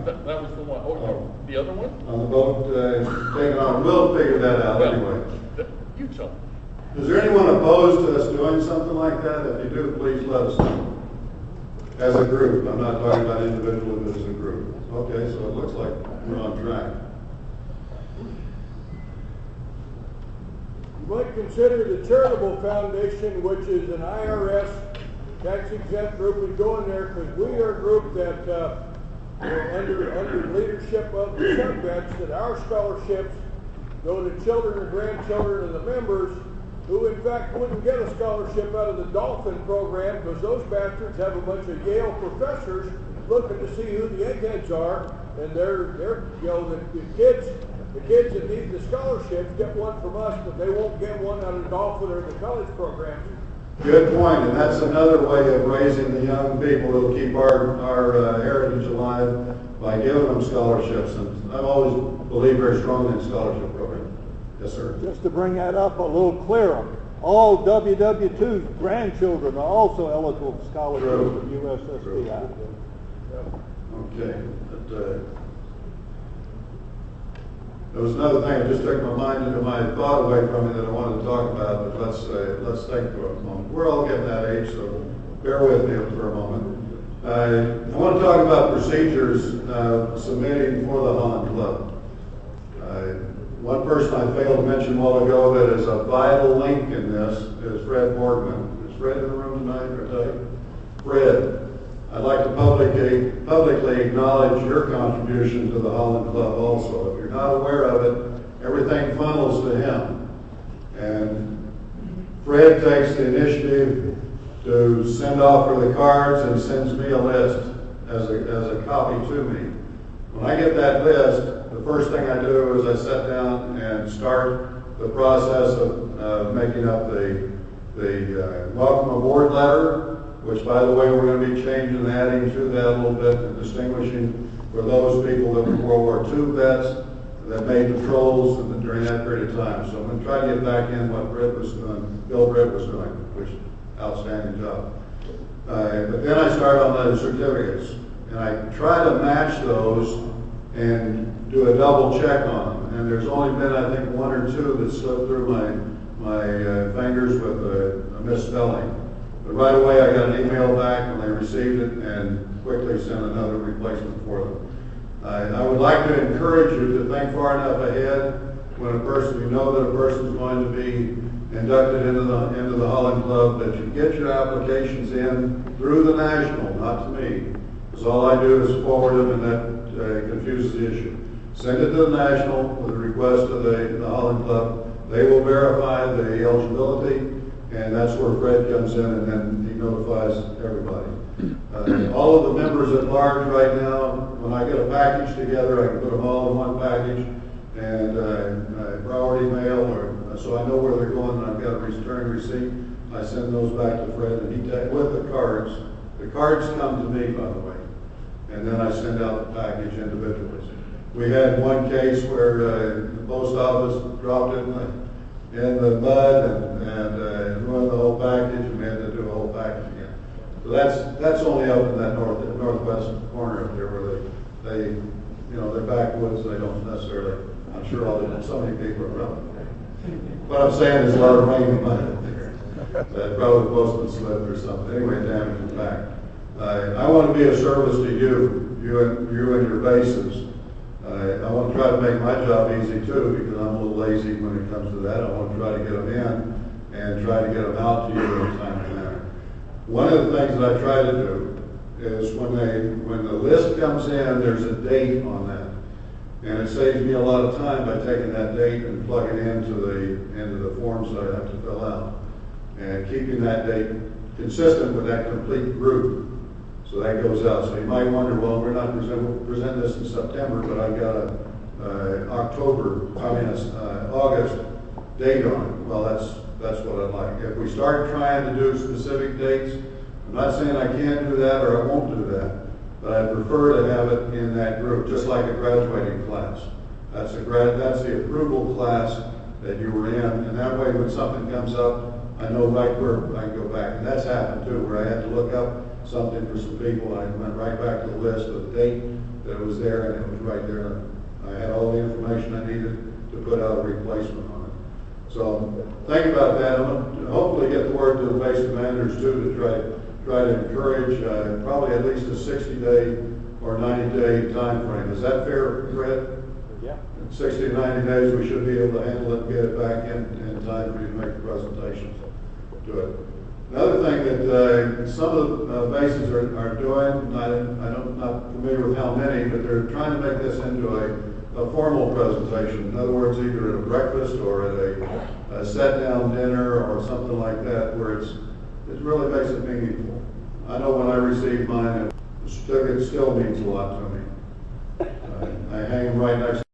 That was the one. Oh, the other one? On the boat, taking on, we'll figure that out anyway. You tell me. Is there anyone opposed to us doing something like that? If you do, please let us know. As a group, I'm not talking about individually, but as a group. Okay, so it looks like we're on track. You might consider the Charitable Foundation, which is an IRS tax-exempt group. We go in there because we are a group that, under leadership of the sub-vets, that our scholarships go to children and grandchildren of the members who, in fact, wouldn't get a scholarship out of the Dolphin program because those bastards have a bunch of Yale professors looking to see who the eggheads are, and they're you know, the kids that need the scholarships get one from us, but they won't get one out of the Dolphin or the college programs. Good point, and that's another way of raising the young people who'll keep our heritage alive by giving them scholarships. And I've always believed very strongly in scholarship programs. Yes, sir. Just to bring that up a little clearer, all WW2 grandchildren are also eligible for scholarships at USSVI. Okay. There was another thing that just took my mind into my thought away from me that I wanted to talk about, but let's think for a moment. We're all getting that age, so bear with me for a moment. I want to talk about procedures submitting for the Holland Club. One person I failed to mention a while ago that is a vital link in this is Fred Borgman. Is Fred in the room tonight? Or tell you? Fred, I'd like to publicly acknowledge your contribution to the Holland Club also. If you're not aware of it, everything funnels to him. And Fred takes the initiative to send off for the cards and sends me a list as a copy to me. When I get that list, the first thing I do is I sit down and start the process of making up the welcome aboard letter, which, by the way, we're going to be changing and adding to that a little bit and distinguishing for those people that were World War II vets that made patrols during that period of time. So I'm going to try to get back in what Britt was doing, Bill Britt was doing, which outstanding job. But then I start on the certificates, and I try to match those and do a double check on them. And there's only been, I think, one or two that slipped through my fingers with a misspelling. But right away I got an email back when they received it and quickly sent another replacement for them. I would like to encourage you to think far enough ahead when you know that a person is going to be inducted into the Holland Club, that you get your applications in through the National, not to me. Because all I do is forward them, and that confuses the issue. Send it to the National with a request to the Holland Club. They will verify the eligibility, and that's where Fred comes in, and then he notifies everybody. All of the members at large right now, when I get a package together, I can put them all in one package, and priority mail, so I know where they're going, and I've got a return receipt. I send those back to Fred, and he takes with the cards. The cards come to me, by the way, and then I send out the package individually. We had one case where the post office dropped it in the mud and ruined the whole package, and we had to do a whole package again. So that's only up in that northwest corner up there where they they're backwoods. They don't necessarily. I'm sure so many people are around. What I'm saying is a lot of rain and mud up there. That probably postman slipped or something. Anyway, damage is back. I want to be of service to you and your bases. I want to try to make my job easy too, because I'm a little lazy when it comes to that. I want to try to get them in and try to get them out to you in a timely manner. One of the things that I try to do is when the list comes in, there's a date on that. And it saves me a lot of time by taking that date and plugging it into the forms that I have to fill out. And keeping that date consistent with that complete group. So that goes out. So you might wonder, well, we're not present this in September, but I've got a August date on it. Well, that's what I'd like. If we start trying to do specific dates, I'm not saying I can't do that or I won't do that, but I prefer to have it in that group, just like a graduating class. That's the approval class that you were in, and that way when something comes up, I know right where I can go back. And that's happened too, where I had to look up something for some people, and I went right back to the list with the date that was there, and it was right there. I had all the information I needed to put out a replacement on it. So think about that. I'm going to hopefully get the word to the base commanders too, to try to encourage probably at least a 60-day or 90-day time frame. Is that fair, Fred? Yeah. In 60 to 90 days, we should be able to handle it and get it back in time for you to make the presentation to it. Another thing that some of the bases are doing, I'm not familiar with how many, but they're trying to make this into a formal presentation. In other words, either at a breakfast or at a sit-down dinner or something like that, where it really makes it meaningful. I know when I received mine, the certificate still means a lot to me. I hang them right next